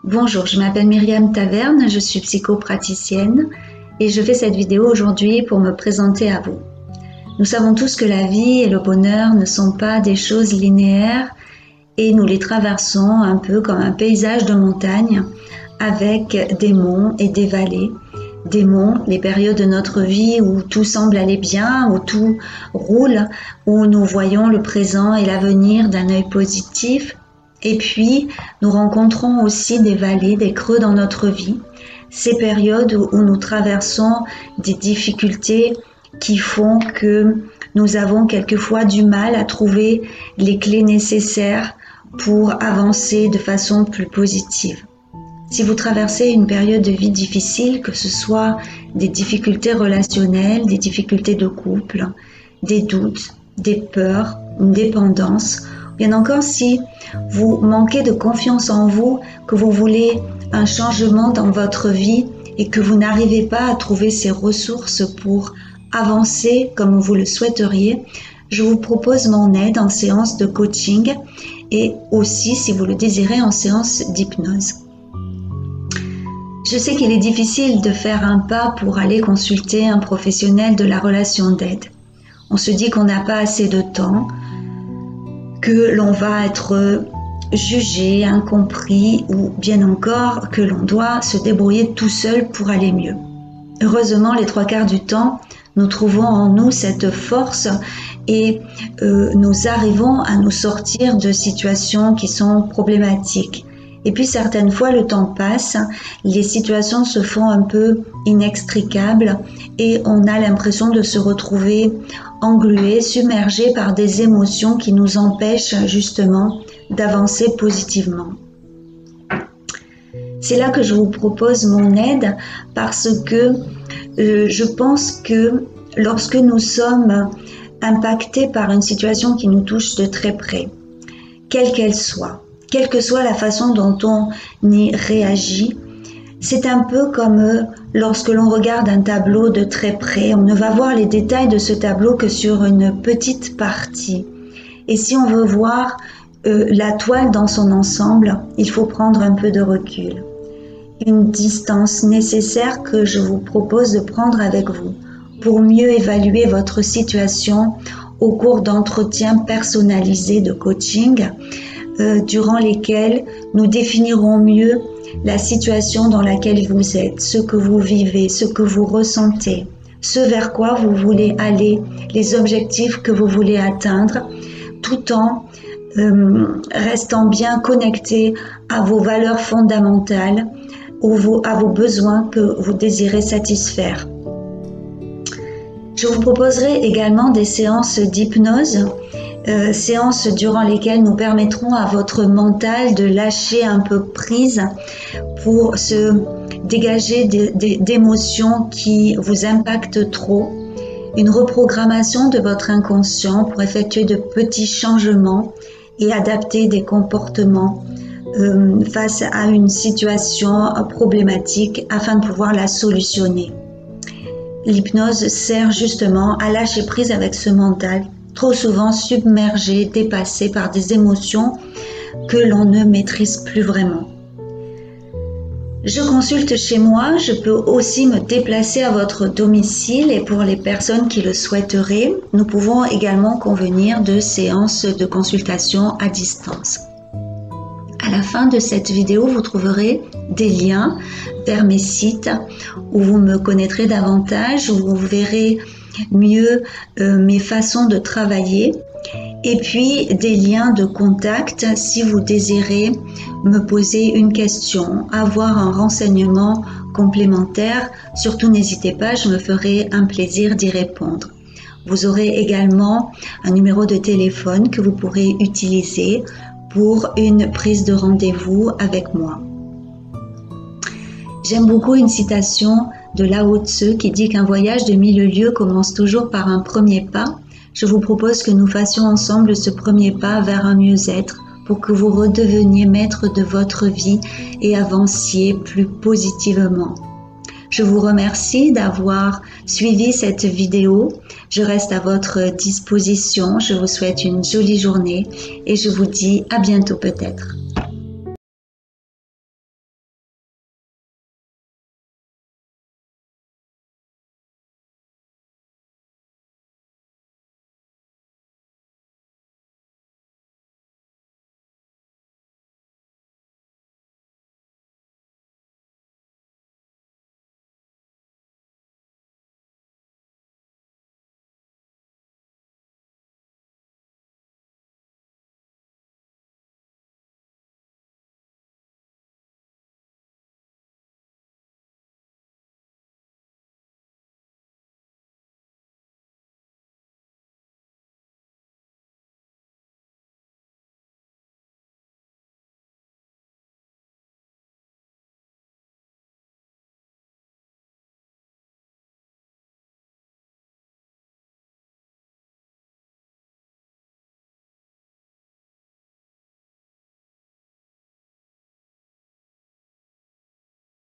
Bonjour, je m'appelle Myriam Taverne, je suis psychopraticienne et je fais cette vidéo aujourd'hui pour me présenter à vous. Nous savons tous que la vie et le bonheur ne sont pas des choses linéaires et nous les traversons un peu comme un paysage de montagne avec des monts et des vallées. Des monts, les périodes de notre vie où tout semble aller bien, où tout roule, où nous voyons le présent et l'avenir d'un œil positif. Et puis, nous rencontrons aussi des vallées, des creux dans notre vie, ces périodes où nous traversons des difficultés qui font que nous avons quelquefois du mal à trouver les clés nécessaires pour avancer de façon plus positive. Si vous traversez une période de vie difficile, que ce soit des difficultés relationnelles, des difficultés de couple, des doutes, des peurs, une dépendance, bien encore si vous manquez de confiance en vous, que vous voulez un changement dans votre vie et que vous n'arrivez pas à trouver ces ressources pour avancer comme vous le souhaiteriez, je vous propose mon aide en séance de coaching et aussi, si vous le désirez, en séance d'hypnose. Je sais qu'il est difficile de faire un pas pour aller consulter un professionnel de la relation d'aide. On se dit qu'on n'a pas assez de temps, que l'on va être jugé, incompris ou bien encore que l'on doit se débrouiller tout seul pour aller mieux. Heureusement, les 3/4 du temps, nous trouvons en nous cette force et nous arrivons à nous sortir de situations qui sont problématiques. Et puis certaines fois, le temps passe, les situations se font un peu inextricables et on a l'impression de se retrouver englué, submergé par des émotions qui nous empêchent justement d'avancer positivement. C'est là que je vous propose mon aide parce que je pense que lorsque nous sommes impactés par une situation qui nous touche de très près, quelle qu'elle soit, quelle que soit la façon dont on y réagit, c'est un peu comme lorsque l'on regarde un tableau de très près, on ne va voir les détails de ce tableau que sur une petite partie. Et si on veut voir la toile dans son ensemble, il faut prendre un peu de recul. Une distance nécessaire que je vous propose de prendre avec vous pour mieux évaluer votre situation au cours d'entretiens personnalisés de coaching durant lesquels nous définirons mieux la situation dans laquelle vous êtes, ce que vous vivez, ce que vous ressentez, ce vers quoi vous voulez aller, les objectifs que vous voulez atteindre, tout en restant bien connecté à vos valeurs fondamentales, à vos besoins que vous désirez satisfaire. Je vous proposerai également des séances d'hypnose, séances durant lesquelles nous permettrons à votre mental de lâcher un peu prise pour se dégager d'émotions qui vous impactent trop, une reprogrammation de votre inconscient pour effectuer de petits changements et adapter des comportements face à une situation problématique afin de pouvoir la solutionner. L'hypnose sert justement à lâcher prise avec ce mental, trop souvent submergé, dépassé par des émotions que l'on ne maîtrise plus vraiment. Je consulte chez moi, je peux aussi me déplacer à votre domicile et pour les personnes qui le souhaiteraient, nous pouvons également convenir de séances de consultation à distance. À la fin de cette vidéo, vous trouverez des liens vers mes sites où vous me connaîtrez davantage, où vous verrez mieux mes façons de travailler et puis des liens de contact si vous désirez me poser une question, avoir un renseignement complémentaire. Surtout n'hésitez pas, je me ferai un plaisir d'y répondre. Vous aurez également un numéro de téléphone que vous pourrez utiliser pour une prise de rendez-vous avec moi. J'aime beaucoup une citation de Lao Tzu qui dit qu'un voyage de 1000 lieues commence toujours par un premier pas. Je vous propose que nous fassions ensemble ce premier pas vers un mieux-être pour que vous redeveniez maître de votre vie et avanciez plus positivement. Je vous remercie d'avoir suivi cette vidéo. Je reste à votre disposition. Je vous souhaite une jolie journée et je vous dis à bientôt peut-être.